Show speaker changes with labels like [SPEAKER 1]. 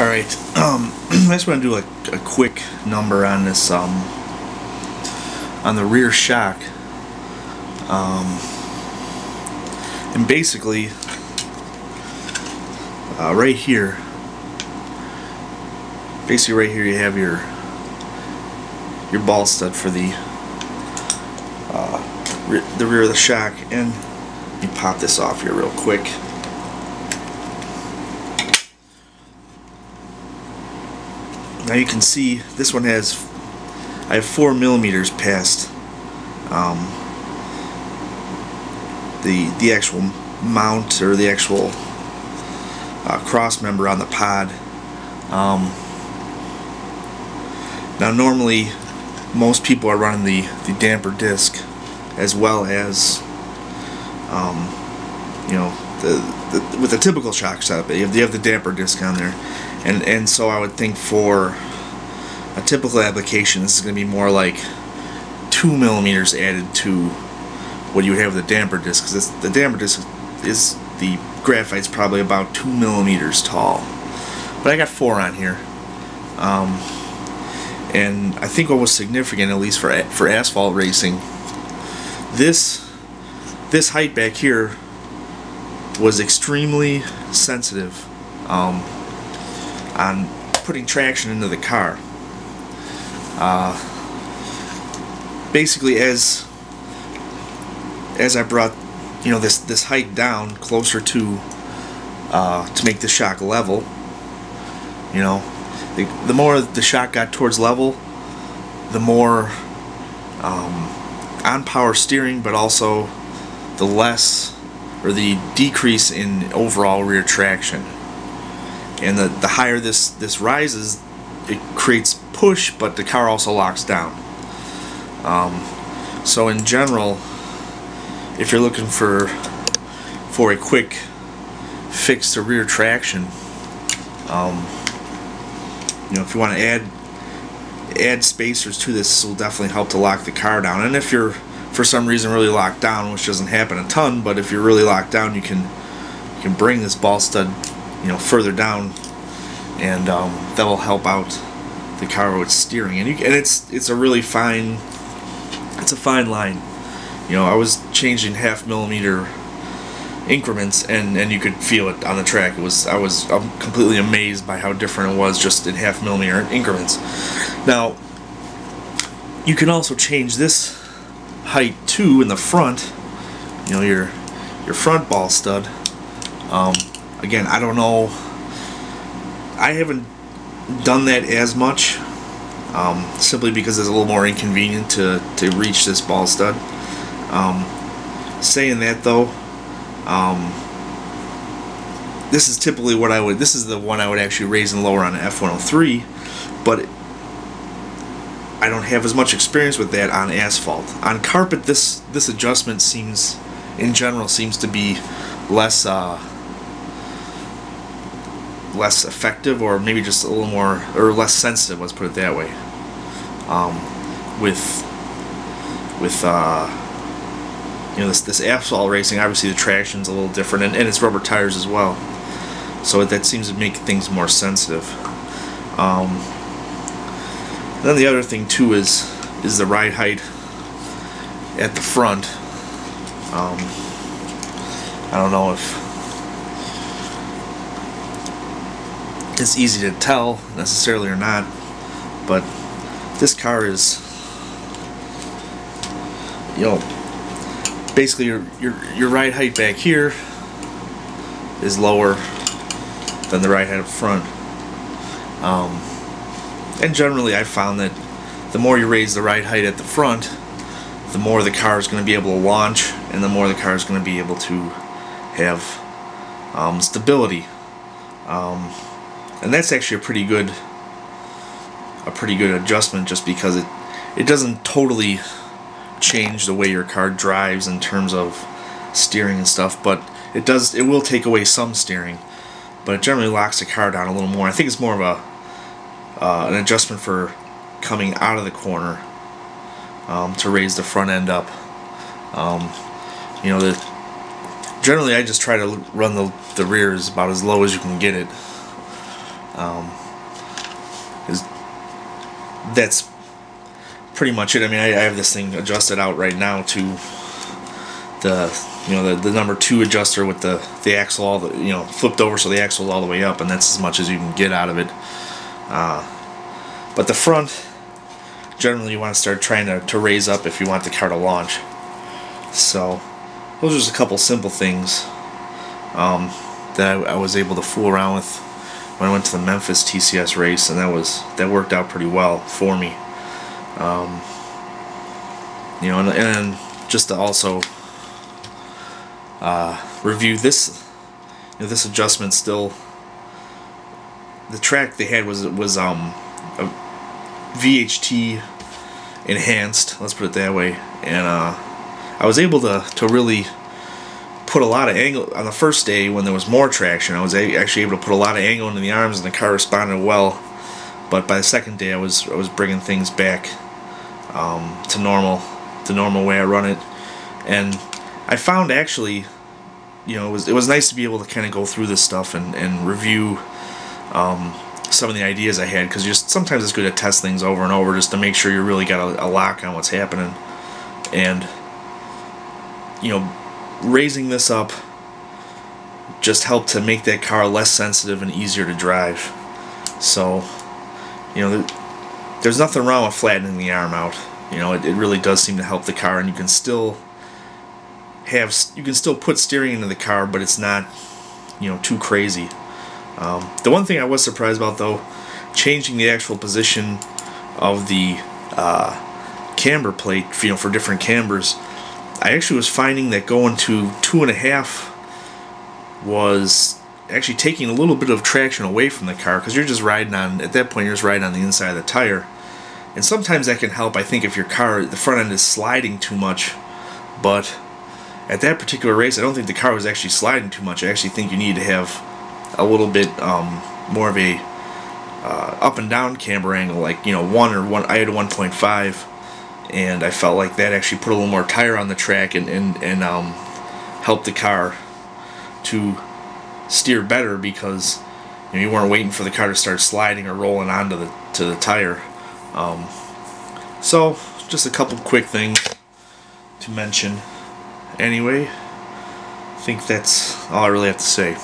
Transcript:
[SPEAKER 1] Alright, I just want to do a quick number on this, on the rear shock. And basically, right here you have your ball stud for the rear of the shock, and you pop this off here real quick. Now you can see this one has, I have 4 millimeters past the actual mount, or the actual cross member on the pod. Now normally most people are running the damper disc, as well as you know, with the typical shock setup you have the damper disc on there, and so I would think for a typical application this is going to be more like 2 millimeters added to what you would have with the damper disc, because the damper disc is, the graphite's probably about 2 millimeters tall, but I got 4 on here. And I think what was significant, at least for asphalt racing, this height back here was extremely sensitive on putting traction into the car. Basically, as I brought, you know, this height down closer to make the shock level, you know, the more the shock got towards level, the more on power steering, but also the less, or the decrease in overall rear traction. And the higher this rises, it creates push, but the car also locks down. So in general, if you're looking for a quick fix to rear traction, you know, if you want to add spacers to this will definitely help to lock the car down. And if you're for some reason really locked down, which doesn't happen a ton, but if you're really locked down, you can bring this ball stud, you know, further down, and that will help out the car with steering. And it's a really fine, it's a fine line. You know, I was changing 0.5 millimeter increments, and you could feel it on the track. I'm completely amazed by how different it was just in 0.5 millimeter increments. Now you can also change this height too in the front, you know, your front ball stud. Again, I don't know, I haven't done that as much, simply because it's a little more inconvenient to reach this ball stud. Saying that though, this is typically what this is the one I would actually raise and lower on an F103, but I don't have as much experience with that on asphalt. On carpet, this adjustment seems, in general, to be less effective, or maybe just a little more, or less sensitive, let's put it that way. With you know, this asphalt racing, obviously the traction's a little different, and it's rubber tires as well, so that seems to make things more sensitive. Then the other thing too is the ride height at the front. I don't know if it's easy to tell necessarily or not, but this car is, you know, basically your ride height back here is lower than the ride height up front. And generally I found that the more you raise the ride height at the front, the more the car is going to be able to launch, and the more the car is going to be able to have stability. And that's actually a pretty good adjustment, just because it doesn't totally change the way your car drives in terms of steering and stuff, but it will take away some steering, but it generally locks the car down a little more. I think it's more of an adjustment for coming out of the corner, to raise the front end up. You know, generally I just try to run the rears about as low as you can get it. That's pretty much it. I mean, I have this thing adjusted out right now to the number 2 adjuster with the axle all flipped over, so the axle is all the way up, and that's as much as you can get out of it. But the front, generally you want to start trying to raise up if you want the car to launch. So those are just a couple simple things that I was able to fool around with when I went to the Memphis TCS race, and that worked out pretty well for me. And just to also review this, this adjustment still. The track they had was a VHT enhanced, let's put it that way, and I was able to really put a lot of angle on the first day when there was more traction. I was actually able to put a lot of angle into the arms, and the car responded well. But by the second day, I was bringing things back to normal, the normal way I run it, and I found actually, it was nice to be able to kind of go through this stuff and review some of the ideas I had, because sometimes it's good to test things over and over just to make sure you really got a lock on what's happening. And raising this up just helped to make that car less sensitive and easier to drive. So there's nothing wrong with flattening the arm out. It really does seem to help the car, and you can still put steering into the car, but it's not too crazy. The one thing I was surprised about, though, changing the actual position of the camber plate, for different cambers, I actually was finding that going to 2.5 was actually taking a little bit of traction away from the car, because you're just riding on, at that point you're just riding on the inside of the tire. And sometimes that can help, I think, if your car, the front end is sliding too much. But at that particular race, I don't think the car was actually sliding too much. I actually think you need to have a little bit more of a up and down camber angle, like I had a 1.5, and I felt like that actually put a little more tire on the track and helped the car to steer better, because you weren't waiting for the car to start sliding or rolling onto the tire. So just a couple quick things to mention. Anyway, I think that's all I really have to say.